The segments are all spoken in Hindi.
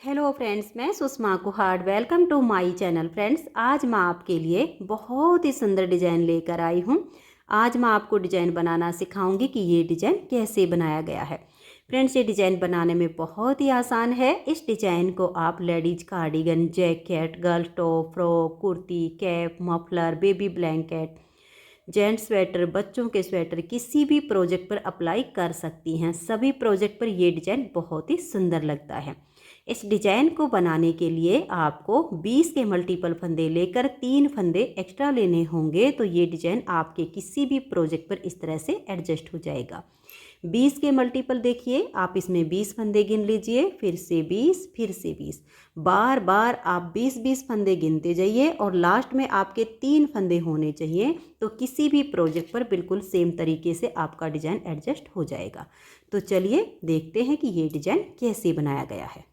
हेलो फ्रेंड्स, मैं Sushma Kuhad. Welcome to my channel. Friends, आज मैं आपके लिए बहुत ही सुंदर डिज़ाइन लेकर आई हूँ। आज मैं आपको डिज़ाइन बनाना सिखाऊंगी कि ये डिज़ाइन कैसे बनाया गया है। फ्रेंड्स, ये डिज़ाइन बनाने में बहुत ही आसान है। इस डिज़ाइन को आप ladies cardigan, jacket, girl top, frock, kurti, cap, muffler, baby blanket, gents sweater, बच्चों के स्वेटर, किसी भी प्रोजेक्ट पर अप्लाई कर सकती हैं। सभी प्रोजेक्ट पर ये डिज़ाइन बहुत ही सुंदर लगता है। इस डिज़ाइन को बनाने के लिए आपको 20 के मल्टीपल फंदे लेकर 3 फंदे एक्स्ट्रा लेने होंगे, तो ये डिज़ाइन आपके किसी भी प्रोजेक्ट पर इस तरह से एडजस्ट हो जाएगा। 20 के मल्टीपल देखिए, आप इसमें 20 फंदे गिन लीजिए, फिर से 20, फिर से 20, बार बार आप 20-20 फंदे गिनते जाइए और लास्ट में आपके 3 फंदे होने चाहिए, तो किसी भी प्रोजेक्ट पर बिल्कुल सेम तरीके से आपका डिज़ाइन एडजस्ट हो जाएगा। तो चलिए देखते हैं कि ये डिज़ाइन कैसे बनाया गया है।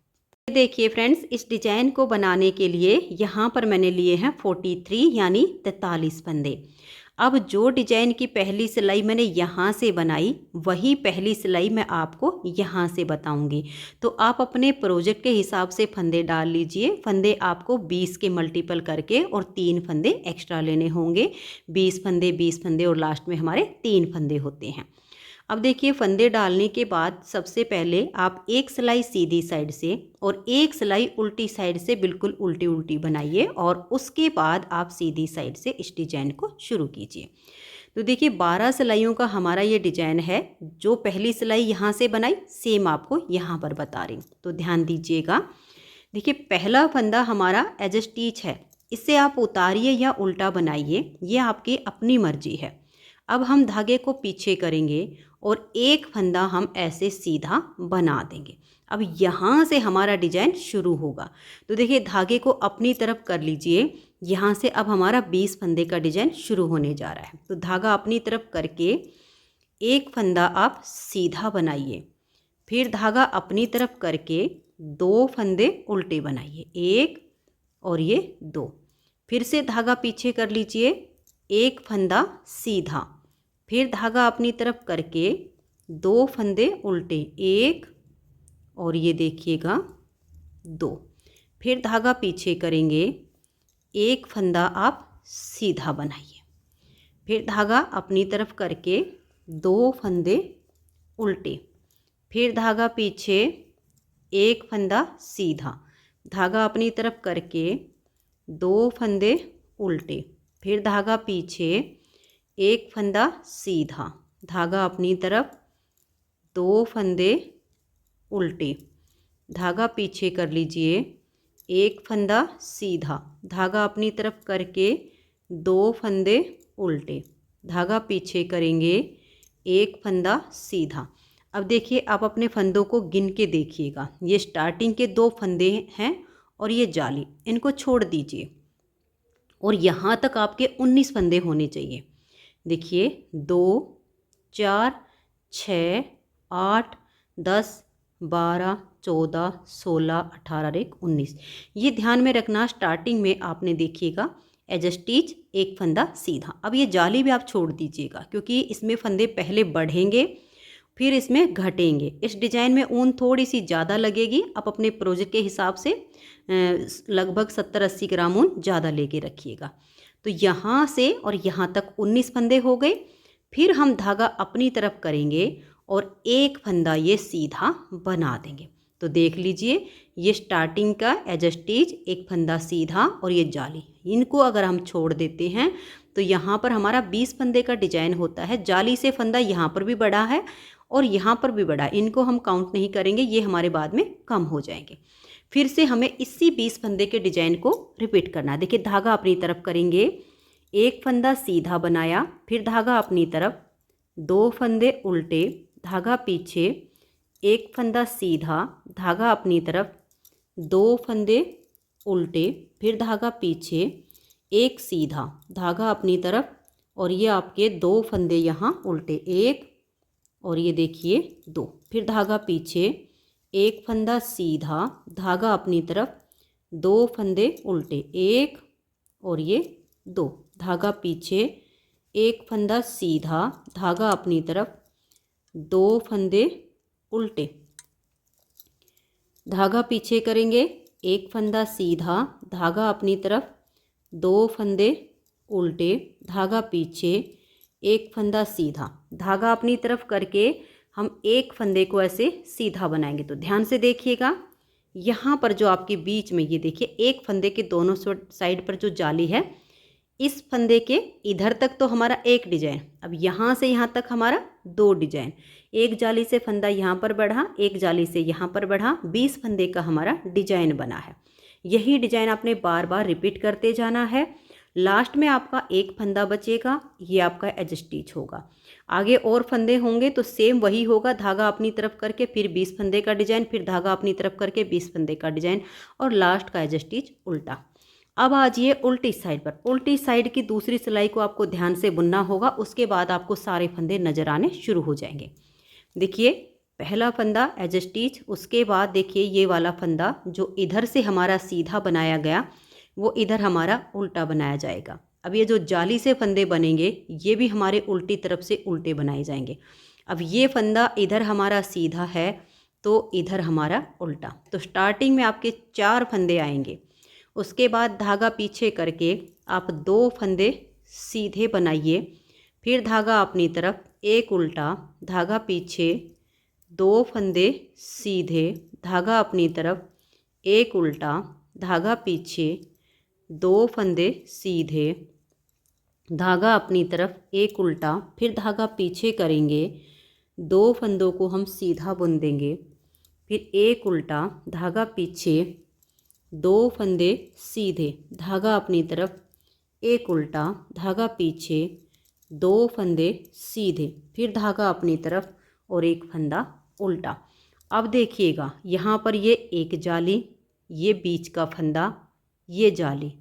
देखिए फ्रेंड्स, इस डिज़ाइन को बनाने के लिए यहाँ पर मैंने लिए हैं 43 यानी 43 फंदे। अब जो डिज़ाइन की पहली सिलाई मैंने यहाँ से बनाई, वही पहली सिलाई मैं आपको यहाँ से बताऊँगी। तो आप अपने प्रोजेक्ट के हिसाब से फंदे डाल लीजिए। फंदे आपको 20 के मल्टीपल करके और 3 फंदे एक्स्ट्रा लेने होंगे। 20 फंदे, 20 फंदे और लास्ट में हमारे 3 फंदे होते हैं। अब देखिए, फंदे डालने के बाद सबसे पहले आप एक सिलाई सीधी साइड से और एक सिलाई उल्टी साइड से बिल्कुल उल्टी उल्टी बनाइए और उसके बाद आप सीधी साइड से इस डिज़ाइन को शुरू कीजिए। तो देखिए, 12 सिलाइयों का हमारा ये डिज़ाइन है। जो पहली सिलाई यहाँ से बनाई, सेम आपको यहाँ पर बता रही हूँ, तो ध्यान दीजिएगा। देखिए, पहला फंदा हमारा एज स्टिच है, इससे आप उतारिए या उल्टा बनाइए, ये आपकी अपनी मर्जी है। अब हम धागे को पीछे करेंगे और एक फंदा हम ऐसे सीधा बना देंगे। अब यहाँ से हमारा डिजाइन शुरू होगा। तो देखिए, धागे को अपनी तरफ कर लीजिए। यहाँ से अब हमारा 20 फंदे का डिजाइन शुरू होने जा रहा है। तो धागा अपनी तरफ करके एक फंदा आप सीधा बनाइए, फिर धागा अपनी तरफ करके 2 फंदे उल्टे बनाइए, 1 और ये 2। फिर से धागा पीछे कर लीजिए, एक फंदा सीधा, फिर धागा अपनी तरफ करके 2 फंदे उल्टे, 1 और ये देखिएगा 2। फिर धागा पीछे करेंगे, एक फंदा आप सीधा बनाइए, फिर धागा अपनी तरफ करके 2 फंदे उल्टे, फिर धागा पीछे, एक फंदा सीधा, धागा अपनी तरफ करके 2 फंदे उल्टे, फिर धागा पीछे, एक फंदा सीधा, धागा अपनी तरफ, 2 फंदे उल्टे, धागा पीछे कर लीजिए, एक फंदा सीधा, धागा अपनी तरफ करके 2 फंदे उल्टे, धागा पीछे करेंगे, एक फंदा सीधा। अब देखिए, आप अपने फंदों को गिन के देखिएगा। ये स्टार्टिंग के 2 फंदे हैं और ये जाली, इनको छोड़ दीजिए और यहाँ तक आपके 19 फंदे होने चाहिए। देखिए, 2, 4, 6, 8, 10, 12, 14, 16, 18, 19। ये ध्यान में रखना, स्टार्टिंग में आपने देखिएगा एज स्टिच एक फंदा सीधा। अब ये जाली भी आप छोड़ दीजिएगा, क्योंकि इसमें फंदे पहले बढ़ेंगे फिर इसमें घटेंगे। इस डिज़ाइन में ऊन थोड़ी सी ज़्यादा लगेगी। आप अपने प्रोजेक्ट के हिसाब से लगभग 70-80 ग्राम ऊन ज़्यादा लेके रखिएगा। तो यहाँ से और यहाँ तक 19 फंदे हो गए। फिर हम धागा अपनी तरफ करेंगे और एक फंदा ये सीधा बना देंगे। तो देख लीजिए, ये स्टार्टिंग का एज स्टिच एक फंदा सीधा और ये जाली, इनको अगर हम छोड़ देते हैं तो यहाँ पर हमारा 20 फंदे का डिजाइन होता है। जाली से फंदा यहाँ पर भी बड़ा है और यहाँ पर भी बड़ा, इनको हम काउंट नहीं करेंगे, ये हमारे बाद में कम हो जाएंगे। फिर से हमें इसी 20 फंदे के डिजाइन को रिपीट करना है। देखिए, धागा अपनी तरफ करेंगे, एक फंदा सीधा बनाया, फिर धागा अपनी तरफ, 2 फंदे उल्टे, धागा पीछे, एक फंदा सीधा, धागा अपनी तरफ, 2 फंदे उल्टे, फिर धागा पीछे, एक सीधा, धागा अपनी तरफ और ये आपके 2 फंदे यहाँ उल्टे, 1 और ये देखिए 2, फिर धागा पीछे, एक फंदा सीधा, धागा अपनी तरफ, 2 फंदे उल्टे, 1 और ये 2, धागा पीछे, एक फंदा सीधा, धागा अपनी तरफ, 2 फंदे उल्टे, धागा पीछे करेंगे, एक फंदा सीधा, धागा अपनी तरफ, 2 फंदे उल्टे, धागा पीछे, एक फंदा सीधा, धागा अपनी तरफ करके हम एक फंदे को ऐसे सीधा बनाएंगे। तो ध्यान से देखिएगा, यहाँ पर जो आपके बीच में ये देखिए एक फंदे के दोनों साइड पर जो जाली है, इस फंदे के इधर तक तो हमारा एक डिजाइन, अब यहाँ से यहाँ तक हमारा 2 डिजाइन। एक जाली से फंदा यहाँ पर बढ़ा, एक जाली से यहाँ पर बढ़ा, 20 फंदे का हमारा डिजाइन बना है। यही डिजाइन आपने बार बार रिपीट करते जाना है। लास्ट में आपका एक फंदा बचेगा, ये आपका एज स्टिच होगा। आगे और फंदे होंगे तो सेम वही होगा, धागा अपनी तरफ करके फिर 20 फंदे का डिजाइन, फिर धागा अपनी तरफ करके 20 फंदे का डिजाइन, और लास्ट का एज स्टिच उल्टा। अब आ जाइए उल्टी साइड पर। उल्टी साइड की दूसरी सिलाई को आपको ध्यान से बुनना होगा, उसके बाद आपको सारे फंदे नजर आने शुरू हो जाएंगे। देखिए पहला फंदा एज स्टिच, उसके बाद देखिए ये वाला फंदा जो इधर से हमारा सीधा बनाया गया वो इधर हमारा उल्टा बनाया जाएगा। अब ये जो जाली से फंदे बनेंगे ये भी हमारे उल्टी तरफ से उल्टे बनाए जाएंगे। अब ये फंदा इधर हमारा सीधा है तो इधर हमारा उल्टा। तो स्टार्टिंग में आपके 4 फंदे आएंगे, उसके बाद धागा पीछे करके आप 2 फंदे सीधे बनाइए, फिर धागा अपनी तरफ, एक उल्टा, धागा पीछे, 2 फंदे सीधे, धागा अपनी तरफ, एक उल्टा, धागा पीछे, 2 फंदे सीधे, धागा अपनी तरफ, एक उल्टा, फिर धागा पीछे करेंगे, 2 फंदों को हम सीधा बुन देंगे, फिर एक उल्टा, धागा पीछे, 2 फंदे सीधे, धागा अपनी तरफ, एक उल्टा, धागा पीछे, 2 फंदे सीधे, फिर धागा अपनी तरफ और एक फंदा उल्टा। अब देखिएगा यहाँ पर ये एक जाली, ये बीच का फंदा, ये जाली,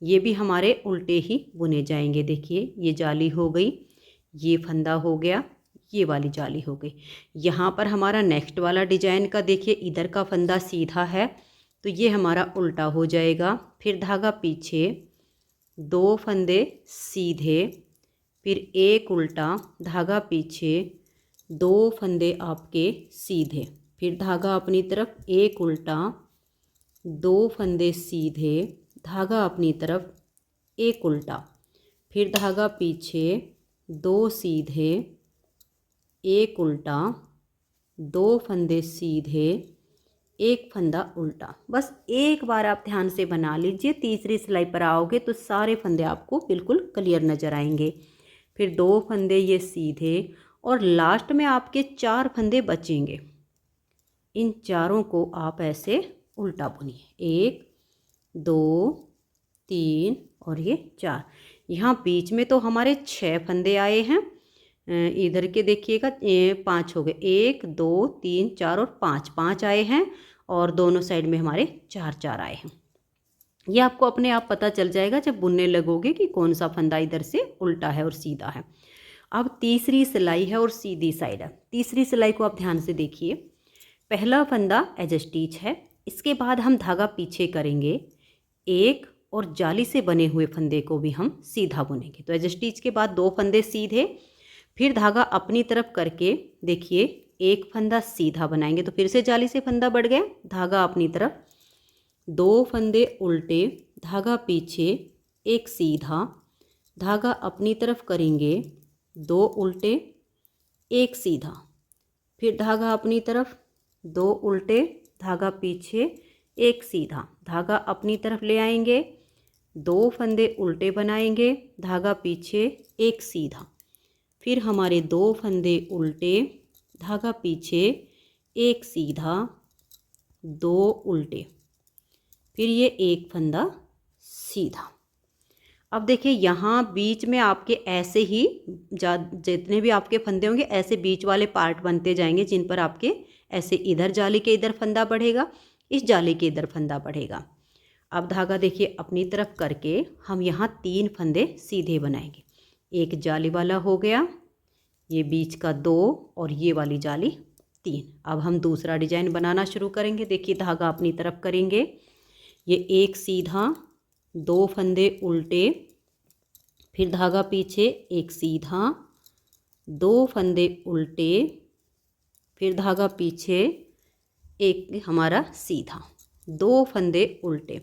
ये भी हमारे उल्टे ही बुने जाएंगे। देखिए ये जाली हो गई, ये फंदा हो गया, ये वाली जाली हो गई। यहाँ पर हमारा नेक्स्ट वाला डिजाइन का देखिए इधर का फंदा सीधा है तो ये हमारा उल्टा हो जाएगा, फिर धागा पीछे, 2 फंदे सीधे, फिर एक उल्टा, धागा पीछे, 2 फंदे आपके सीधे, फिर धागा अपनी तरफ, एक उल्टा, 2 फंदे सीधे, धागा अपनी तरफ, एक उल्टा, फिर धागा पीछे, 2 सीधे, एक उल्टा, 2 फंदे सीधे, एक फंदा उल्टा। बस एक बार आप ध्यान से बना लीजिए, तीसरी सिलाई पर आओगे तो सारे फंदे आपको बिल्कुल क्लियर नज़र आएंगे। फिर 2 फंदे ये सीधे, और लास्ट में आपके 4 फंदे बचेंगे, इन चारों को आप ऐसे उल्टा बुनिए, 1 2 3 और ये 4। यहाँ बीच में तो हमारे 6 फंदे आए हैं, इधर के देखिएगा 5 हो गए, 1 2 3 4 और 5 आए हैं, और दोनों साइड में हमारे 4 आए हैं। ये आपको अपने आप पता चल जाएगा जब बुनने लगोगे कि कौन सा फंदा इधर से उल्टा है और सीधा है। अब तीसरी सिलाई है और सीधी साइड है। तीसरी सिलाई को आप ध्यान से देखिए, पहला फंदा एज स्टिच है, इसके बाद हम धागा पीछे करेंगे, एक और जाली से बने हुए फंदे को भी हम सीधा बुनेंगे। तो एज स्टिच के बाद 2 फंदे सीधे, फिर धागा अपनी तरफ करके देखिए एक फंदा सीधा बनाएंगे, तो फिर से जाली से फंदा बढ़ गया, धागा अपनी तरफ, 2 फंदे उल्टे, धागा पीछे, एक सीधा, धागा अपनी तरफ करेंगे, 2 उल्टे, एक सीधा, फिर धागा अपनी तरफ, 2 उल्टे, धागा पीछे, एक सीधा, धागा अपनी तरफ ले आएंगे, 2 फंदे उल्टे बनाएंगे, धागा पीछे, एक सीधा, फिर हमारे 2 फंदे उल्टे, धागा पीछे, एक सीधा, 2 उल्टे, फिर ये एक फंदा सीधा। अब देखिए यहाँ बीच में आपके ऐसे ही जितने भी आपके फंदे होंगे ऐसे बीच वाले पार्ट बनते जाएंगे, जिन पर आपके ऐसे इधर जाली के इधर फंदा बढ़ेगा, इस जाली के इधर फंदा बढ़ेगा। अब धागा देखिए अपनी तरफ करके हम यहाँ 3 फंदे सीधे बनाएंगे, एक जाली वाला हो गया, ये बीच का 2 और ये वाली जाली 3। अब हम दूसरा डिजाइन बनाना शुरू करेंगे। देखिए धागा अपनी तरफ करेंगे, ये एक सीधा, 2 फंदे उल्टे, फिर धागा पीछे, एक सीधा, 2 फंदे उल्टे, फिर धागा पीछे, एक हमारा सीधा, 2 फंदे उल्टे।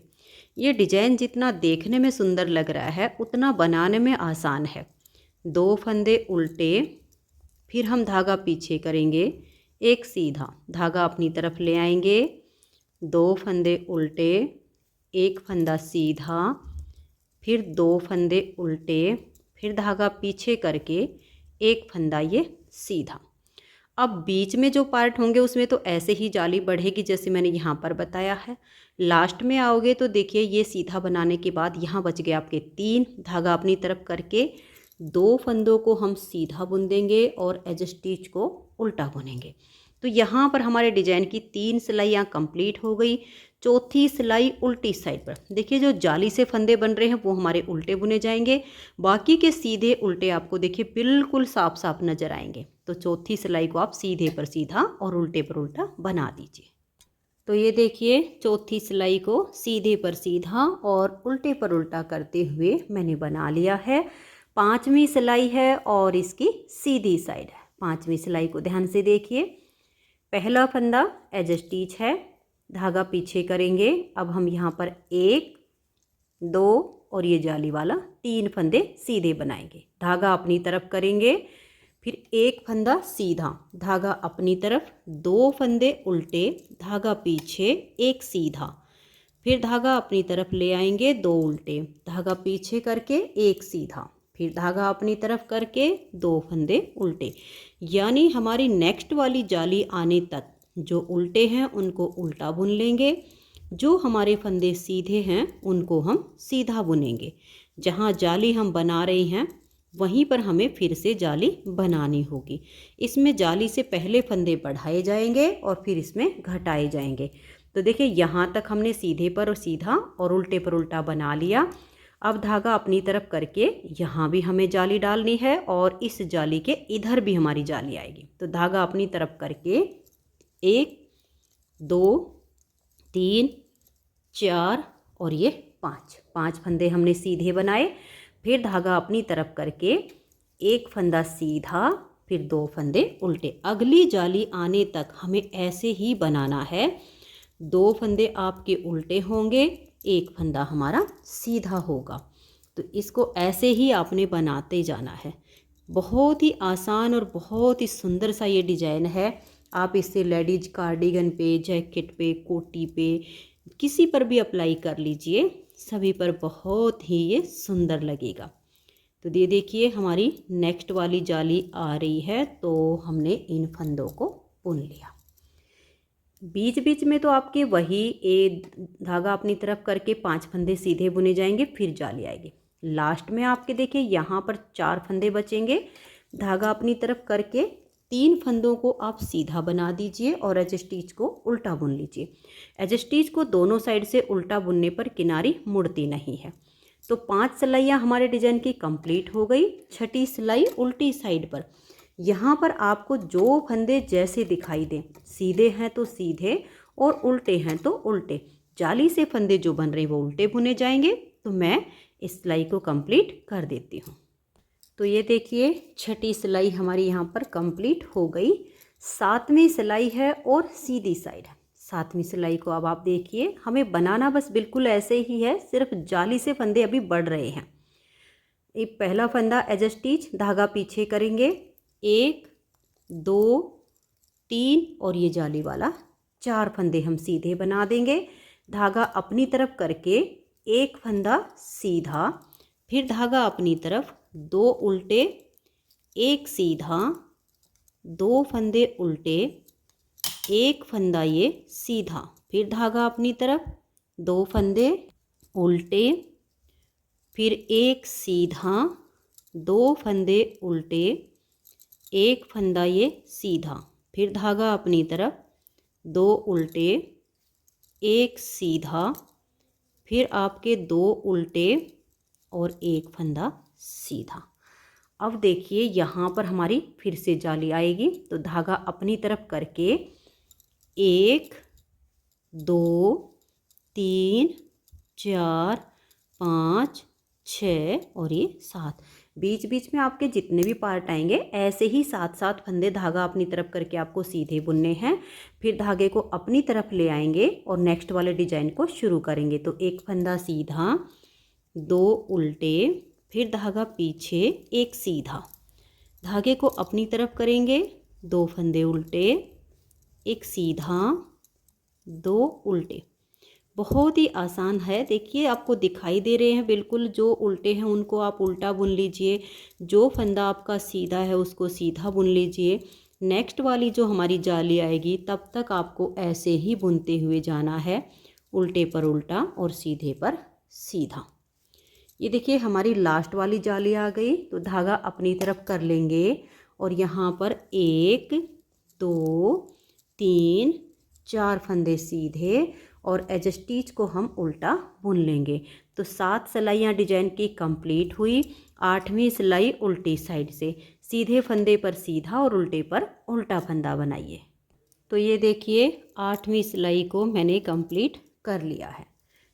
ये डिजाइन जितना देखने में सुंदर लग रहा है उतना बनाने में आसान है। 2 फंदे उल्टे, फिर हम धागा पीछे करेंगे, एक सीधा धागा अपनी तरफ ले आएंगे, 2 फंदे उल्टे, एक फंदा सीधा, फिर 2 फंदे उल्टे, फिर धागा पीछे करके एक फंदा ये सीधा। अब बीच में जो पार्ट होंगे उसमें तो ऐसे ही जाली बढ़ेगी जैसे मैंने यहाँ पर बताया है। लास्ट में आओगे तो देखिए ये सीधा बनाने के बाद यहाँ बच गए आपके 3, धागा अपनी तरफ करके 2 फंदों को हम सीधा बुन देंगे और एज स्टिच को उल्टा बुनेंगे। तो यहाँ पर हमारे डिजाइन की 3 सिलाइयाँ कंप्लीट हो गई। चौथी सिलाई उल्टी साइड पर देखिए, जो जाली से फंदे बन रहे हैं वो हमारे उल्टे बुने जाएंगे, बाकी के सीधे उल्टे आपको देखिए बिल्कुल साफ साफ नजर आएंगे। तो चौथी सिलाई को आप सीधे पर सीधा और उल्टे पर उल्टा बना दीजिए। तो ये देखिए चौथी सिलाई को सीधे पर सीधा और उल्टे पर उल्टा करते हुए मैंने बना लिया है। 5वीं सिलाई है और इसकी सीधी साइड है। 5वीं सिलाई को ध्यान से देखिए, पहला फंदा एज स्टिच है, धागा पीछे करेंगे। अब हम यहाँ पर 1, 2 और ये जाली वाला 3 फंदे सीधे बनाएंगे, धागा अपनी तरफ करेंगे, फिर एक फंदा सीधा, धागा अपनी तरफ, 2 फंदे उल्टे, धागा पीछे, एक सीधा, फिर धागा अपनी तरफ ले आएंगे, 2 उल्टे, धागा पीछे करके एक सीधा, फिर धागा अपनी तरफ करके 2 फंदे उल्टे। यानी हमारी नेक्स्ट वाली जाली आने तक जो उल्टे हैं उनको उल्टा बुन लेंगे, जो हमारे फंदे सीधे हैं उनको हम सीधा बुनेंगे। जहाँ जाली हम बना रहे हैं वहीं पर हमें फिर से जाली बनानी होगी। इसमें जाली से पहले फंदे बढ़ाए जाएंगे और फिर इसमें घटाए जाएंगे। तो देखिए यहाँ तक हमने सीधे पर सीधा और उल्टे पर उल्टा बना लिया। अब धागा अपनी तरफ करके यहाँ भी हमें जाली डालनी है और इस जाली के इधर भी हमारी जाली आएगी। तो धागा अपनी तरफ करके 1, 2, 3, 4 और ये 5 फंदे हमने सीधे बनाए। फिर धागा अपनी तरफ करके एक फंदा सीधा, फिर 2 फंदे उल्टे। अगली जाली आने तक हमें ऐसे ही बनाना है। 2 फंदे आपके उल्टे होंगे, एक फंदा हमारा सीधा होगा। तो इसको ऐसे ही आपने बनाते जाना है। बहुत ही आसान और बहुत ही सुंदर सा ये डिजाइन है। आप इससे लेडीज कार्डिगन पे, जैकेट पे, कोटी पे, किसी पर भी अप्लाई कर लीजिए, सभी पर बहुत ही ये सुंदर लगेगा। तो ये देखिए हमारी नेक्स्ट वाली जाली आ रही है, तो हमने इन फंदों को बुन लिया। बीच बीच में तो आपके वही धागा अपनी तरफ करके 5 फंदे सीधे बुने जाएंगे, फिर जाली आएगी। लास्ट में आपके देखिए यहाँ पर 4 फंदे बचेंगे, धागा अपनी तरफ करके 3 फंदों को आप सीधा बना दीजिए और एज स्टिच को उल्टा बुन लीजिए। एज स्टिच को दोनों साइड से उल्टा बुनने पर किनारी मुड़ती नहीं है। तो 5 सिलाइयाँ हमारे डिजाइन की कंप्लीट हो गई। 6ठी सिलाई उल्टी साइड पर, यहाँ पर आपको जो फंदे जैसे दिखाई दें, सीधे हैं तो सीधे और उल्टे हैं तो उल्टे, जाली से फंदे जो बन रहे हैं वो उल्टे बुने जाएंगे। तो मैं इस सिलाई को कंप्लीट कर देती हूँ। तो ये देखिए 6ठी सिलाई हमारी यहाँ पर कंप्लीट हो गई। 7वीं सिलाई है और सीधी साइड है। 7वीं सिलाई को अब आप देखिए, हमें बनाना बस बिल्कुल ऐसे ही है, सिर्फ जाली से फंदे अभी बढ़ रहे हैं। एक पहला फंदा एज स्टिच, धागा पीछे करेंगे, 1, 2, 3 और ये जाली वाला 4 फंदे हम सीधे बना देंगे। धागा अपनी तरफ करके एक फंदा सीधा, फिर धागा अपनी तरफ, 2 उल्टे, एक सीधा, 2 फंदे उल्टे, एक फंदा ये सीधा, फिर धागा अपनी तरफ, 2 फंदे उल्टे, फिर एक सीधा, 2 फंदे उल्टे, एक फंदा ये सीधा, फिर धागा अपनी तरफ, 2 उल्टे, एक सीधा, फिर आपके 2 उल्टे और एक फंदा सीधा। अब देखिए यहाँ पर हमारी फिर से जाली आएगी। तो धागा अपनी तरफ करके 1, 2, 3, 4, 5, 6 और ये 7, बीच बीच में आपके जितने भी पार्ट आएंगे ऐसे ही 7-7 फंदे धागा अपनी तरफ करके आपको सीधे बुनने हैं। फिर धागे को अपनी तरफ ले आएंगे और नेक्स्ट वाले डिजाइन को शुरू करेंगे। तो एक फंदा सीधा, 2 उल्टे, फिर धागा पीछे, एक सीधा, धागे को अपनी तरफ करेंगे, 2 फंदे उल्टे, एक सीधा, 2 उल्टे। बहुत ही आसान है। देखिए आपको दिखाई दे रहे हैं बिल्कुल, जो उल्टे हैं उनको आप उल्टा बुन लीजिए, जो फंदा आपका सीधा है उसको सीधा बुन लीजिए। नेक्स्ट वाली जो हमारी जाली आएगी तब तक आपको ऐसे ही बुनते हुए जाना है, उल्टे पर उल्टा और सीधे पर सीधा। ये देखिए हमारी लास्ट वाली जाली आ गई। तो धागा अपनी तरफ कर लेंगे और यहाँ पर 1 2 3 4 फंदे सीधे और एज स्टिच को हम उल्टा बुन लेंगे। तो 7 सिलाइयाँ डिजाइन की कंप्लीट हुई। 8वीं सिलाई उल्टी साइड से, सीधे फंदे पर सीधा और उल्टे पर उल्टा फंदा बनाइए। तो ये देखिए 8वीं सिलाई को मैंने कंप्लीट कर लिया है।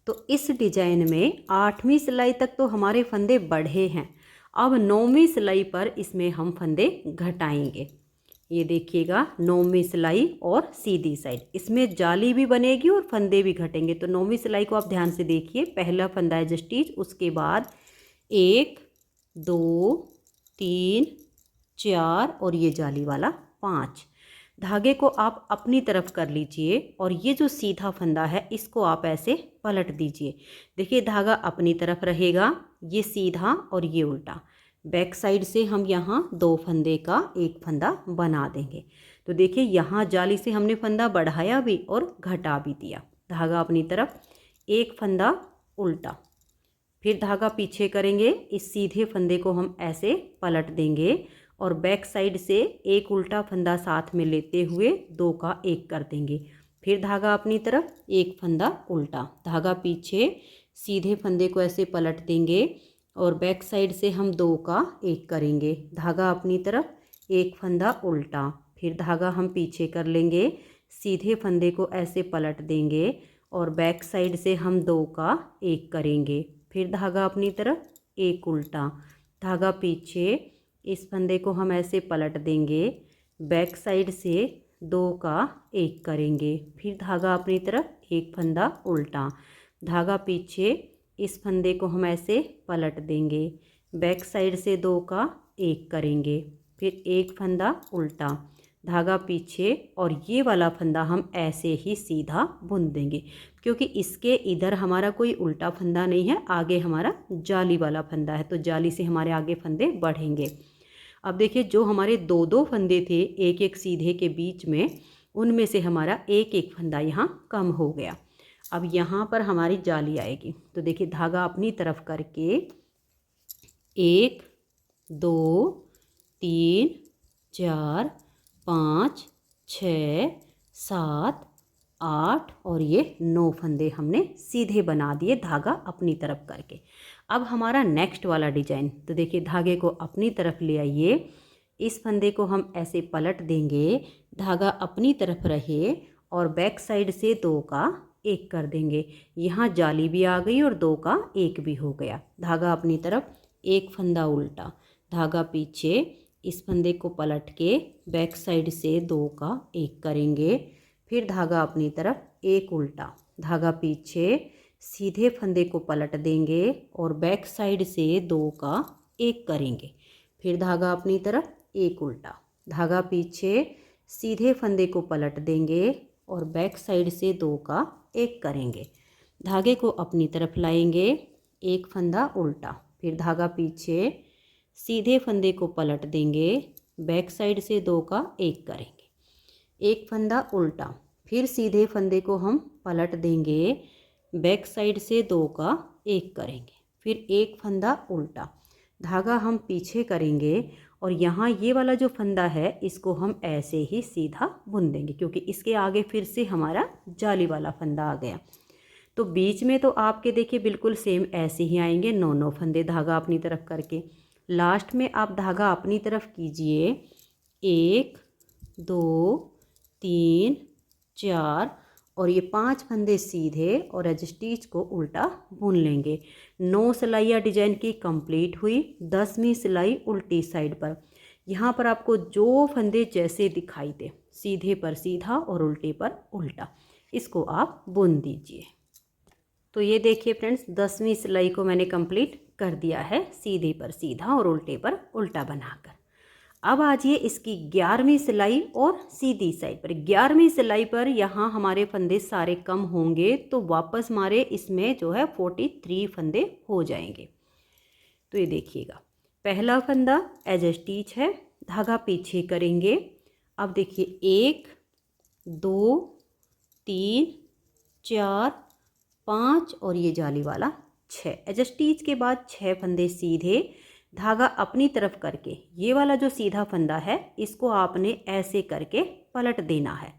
तो इस डिजाइन में 8वीं सिलाई तक तो हमारे फंदे बढ़े हैं। अब 9वीं सिलाई पर इसमें हम फंदे घटाएंगे। ये देखिएगा 9वीं सिलाई और सीधी साइड, इसमें जाली भी बनेगी और फंदे भी घटेंगे। तो 9वीं सिलाई को आप ध्यान से देखिए, पहला फंदा एज स्टिच, उसके बाद 1 2 3 4 और ये जाली वाला 5। धागे को आप अपनी तरफ कर लीजिए और ये जो सीधा फंदा है इसको आप ऐसे पलट दीजिए। देखिए धागा अपनी तरफ रहेगा, ये सीधा और ये उल्टा। बैक साइड से हम यहाँ 2 फंदे का एक फंदा बना देंगे। तो देखिए यहाँ जाली से हमने फंदा बढ़ाया भी और घटा भी दिया। धागा अपनी तरफ, एक फंदा उल्टा, फिर धागा पीछे करेंगे, इस सीधे फंदे को हम ऐसे पलट देंगे और बैक साइड से एक उल्टा फंदा साथ में लेते हुए 2 का एक कर देंगे। फिर धागा अपनी तरफ, एक फंदा उल्टा, धागा पीछे, सीधे फंदे को ऐसे पलट देंगे और बैक साइड से हम 2 का एक करेंगे। धागा अपनी तरफ, एक फंदा उल्टा, फिर धागा हम पीछे कर लेंगे, सीधे फंदे को ऐसे पलट देंगे और बैक साइड से हम 2 का एक करेंगे। फिर धागा अपनी तरफ, एक उल्टा, धागा पीछे, इस फंदे को हम ऐसे पलट देंगे, बैक साइड से 2 का एक करेंगे। फिर धागा अपनी तरफ, एक फंदा उल्टा, धागा पीछे, इस फंदे को हम ऐसे पलट देंगे, बैक साइड से 2 का एक करेंगे, फिर एक फंदा उल्टा, धागा पीछे और ये वाला फंदा हम ऐसे ही सीधा बुन देंगे, क्योंकि इसके इधर हमारा कोई उल्टा फंदा नहीं है, आगे हमारा जाली वाला फंदा है, तो जाली से हमारे आगे फंदे बढ़ेंगे। अब देखिए जो हमारे 2-2 फंदे थे एक एक सीधे के बीच में, उनमें से हमारा एक एक फंदा यहाँ कम हो गया। अब यहाँ पर हमारी जाली आएगी। तो देखिए धागा अपनी तरफ करके 1 2 3 4 5 6 7 8 और ये 9 फंदे हमने सीधे बना दिए धागा अपनी तरफ करके। अब हमारा नेक्स्ट वाला डिजाइन, तो देखिए धागे को अपनी तरफ ले आइए, इस फंदे को हम ऐसे पलट देंगे, धागा अपनी तरफ रहे और बैक साइड से 2 का एक कर देंगे। यहाँ जाली भी आ गई और 2 का एक भी हो गया। धागा अपनी तरफ, एक फंदा उल्टा, धागा पीछे, इस फंदे को पलट के बैक साइड से 2 का एक करेंगे, फिर धागा अपनी तरफ, एक उल्टा, धागा पीछे, सीधे फंदे को पलट देंगे और बैक साइड से 2 का एक करेंगे, फिर धागा अपनी तरफ, एक उल्टा, धागा पीछे, सीधे फंदे को पलट देंगे और बैक साइड से 2 का एक करेंगे, धागे को अपनी तरफ लाएंगे, एक फंदा उल्टा, फिर धागा पीछे, सीधे फंदे को पलट देंगे, बैक साइड से 2 का एक करेंगे, एक फंदा उल्टा, फिर सीधे फंदे को हम पलट देंगे, बैक साइड से 2 का एक करेंगे, फिर एक फंदा उल्टा, धागा हम पीछे करेंगे और यहाँ ये वाला जो फंदा है इसको हम ऐसे ही सीधा बुन देंगे, क्योंकि इसके आगे फिर से हमारा जाली वाला फंदा आ गया। तो बीच में तो आपके देखिए बिल्कुल सेम ऐसे ही आएंगे 9 फंदे धागा अपनी तरफ करके। लास्ट में आप धागा अपनी तरफ कीजिए, 1 2 3 4 और ये 5 फंदे सीधे और एज स्टिच को उल्टा बुन लेंगे। 9 सिलाइयाँ डिजाइन की कंप्लीट हुई। 10वीं सिलाई उल्टी साइड पर। यहाँ पर आपको जो फंदे जैसे दिखाई दे, सीधे पर सीधा और उल्टे पर उल्टा, इसको आप बुन दीजिए। तो ये देखिए फ्रेंड्स, 10वीं सिलाई को मैंने कंप्लीट कर दिया है, सीधे पर सीधा और उल्टे पर उल्टा बनाकर। अब आजिए इसकी 11वीं सिलाई और सीधी साइड पर। 11वीं सिलाई पर यहाँ हमारे फंदे सारे कम होंगे, तो वापस हमारे इसमें जो है 43 फंदे हो जाएंगे। तो ये देखिएगा, पहला फंदा एज ए स्टिच है, धागा पीछे करेंगे। अब देखिए 1 2 3 4 5 और ये जाली वाला 6। एज ए स्टिच के बाद 6 फंदे सीधे, धागा अपनी तरफ करके ये वाला जो सीधा फंदा है इसको आपने ऐसे करके पलट देना है।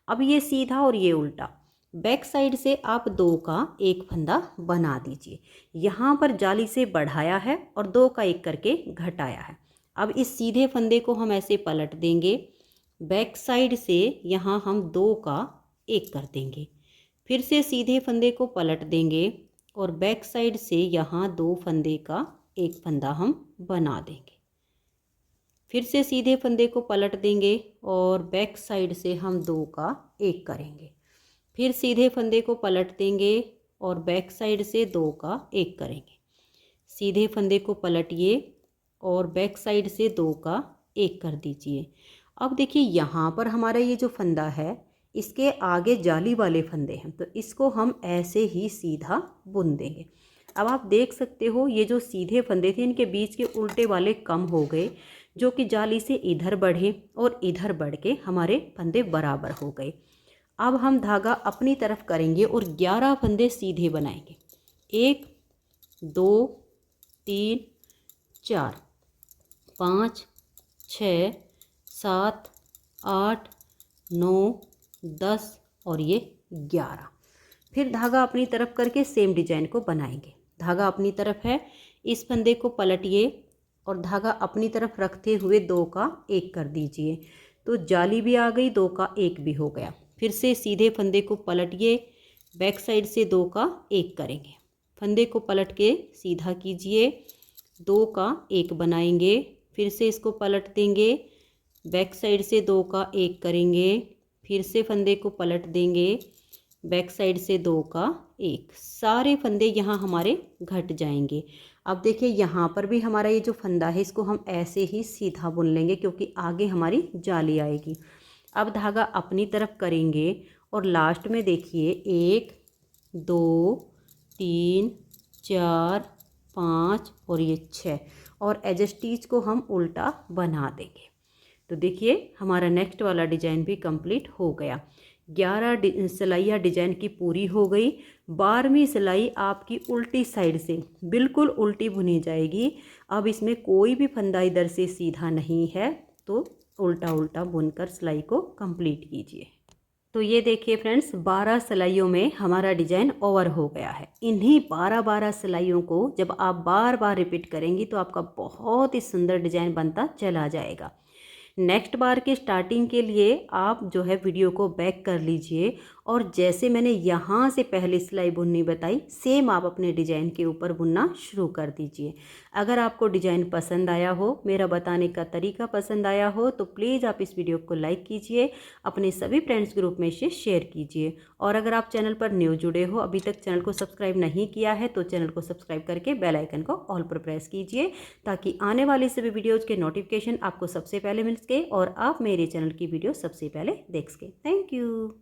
अब ये सीधा और ये उल्टा, बैक साइड से आप 2 का एक फंदा बना दीजिए। यहाँ पर जाली से बढ़ाया है और 2 का एक करके घटाया है। अब इस सीधे फंदे को हम ऐसे पलट देंगे, बैक साइड से यहाँ हम 2 का एक कर देंगे, फिर से सीधे फंदे को पलट देंगे और बैक साइड से यहाँ 2 फंदे का एक फंदा हम बना देंगे। फिर से सीधे फंदे को पलट देंगे और बैक साइड से हम 2 का एक करेंगे। फिर सीधे फंदे को पलट देंगे और बैक साइड से 2 का एक करेंगे। सीधे फंदे को पलटिए और बैक साइड से 2 का एक कर दीजिए। अब देखिए यहाँ पर हमारा ये जो फंदा है इसके आगे जाली वाले फंदे हैं, तो इसको हम ऐसे ही सीधा बुन देंगे। अब आप देख सकते हो ये जो सीधे फंदे थे इनके बीच के उल्टे वाले कम हो गए, जो कि जाली से इधर बढ़े और इधर बढ़ के हमारे फंदे बराबर हो गए। अब हम धागा अपनी तरफ करेंगे और 11 फंदे सीधे बनाएंगे। 1 2 3 4 5 6 7 8 9 10 और ये 11। फिर धागा अपनी तरफ करके सेम डिजाइन को बनाएंगे। धागा अपनी तरफ है, इस फंदे को पलटिए और धागा अपनी तरफ रखते हुए 2 का एक कर दीजिए, तो जाली भी आ गई, 2 का एक भी हो गया। फिर से सीधे फंदे को पलटिए, बैक साइड से 2 का एक करेंगे, फंदे को पलट के सीधा कीजिए, 2 का एक बनाएंगे, फिर से इसको पलट देंगे, बैक साइड से 2 का एक करेंगे, फिर से फंदे को पलट देंगे, बैक साइड से 2 का एक। सारे फंदे यहाँ हमारे घट जाएंगे। अब देखिए यहाँ पर भी हमारा ये जो फंदा है इसको हम ऐसे ही सीधा बुन लेंगे, क्योंकि आगे हमारी जाली आएगी। अब धागा अपनी तरफ करेंगे और लास्ट में देखिए 1 2 3 4 5 और ये 6 और एज स्टिच को हम उल्टा बना देंगे। तो देखिए हमारा नेक्स्ट वाला डिजाइन भी कंप्लीट हो गया। 11 सिलाइयाँ डिजाइन की पूरी हो गई। 12वीं सिलाई आपकी उल्टी साइड से बिल्कुल उल्टी बुनी जाएगी। अब इसमें कोई भी फंदा इधर से सीधा नहीं है, तो उल्टा उल्टा बुनकर सिलाई को कंप्लीट कीजिए। तो ये देखिए फ्रेंड्स, 12 सिलाइयों में हमारा डिजाइन ओवर हो गया है। इन्हीं 12 सिलाइयों को जब आप बार बार रिपीट करेंगी तो आपका बहुत ही सुंदर डिजाइन बनता चला जाएगा। नेक्स्ट बार के स्टार्टिंग के लिए आप जो है वीडियो को बैक कर लीजिए और जैसे मैंने यहाँ से पहले सिलाई बुननी बताई सेम आप अपने डिजाइन के ऊपर बुनना शुरू कर दीजिए। अगर आपको डिजाइन पसंद आया हो, मेरा बताने का तरीका पसंद आया हो, तो प्लीज़ आप इस वीडियो को लाइक कीजिए, अपने सभी फ्रेंड्स ग्रुप में से शेयर कीजिए। और अगर आप चैनल पर न्यू जुड़े हो, अभी तक चैनल को सब्सक्राइब नहीं किया है, तो चैनल को सब्सक्राइब करके बेल आइकन को ऑल पर प्रेस कीजिए, ताकि आने वाले सभी वीडियोज़ के नोटिफिकेशन आपको सबसे पहले मिल सके और आप मेरे चैनल की वीडियो सबसे पहले देख सके। Thank you.